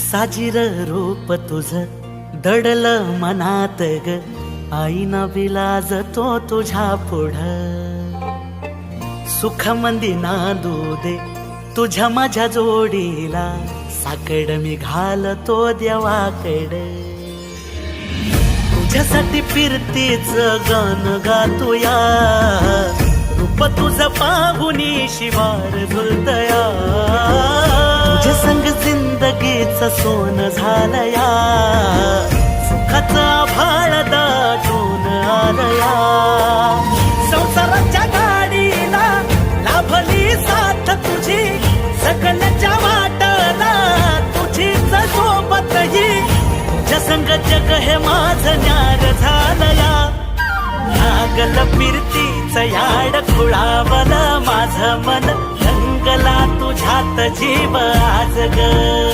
साजीर रूप तुझ दडल मनात ग, आईना विलाज तो तुझ्या पुढं. सुख मंदी नांदू दे तुझ्या माझ्या जोडीला, साकड मी घालतो देवाकड. तुझ्यासाठी फिरतीच गाण गातोया, रूप तुझ पाहुनी शिवार झुलतया. तुझ्या संग जिंदगीच सोन झालया, सुखाचा भाळ दाटून आलया. संसाराच्या गाडीला लाभली साथ तुझी, सगळ्याच्या वाटला तुझीच सोबत ही. तुझ्या संग जग हे माझं न्यार झालया, लागल फिरतीच याड खुळावल माझं मन. रंगला तुझ्यात जीव आज ग.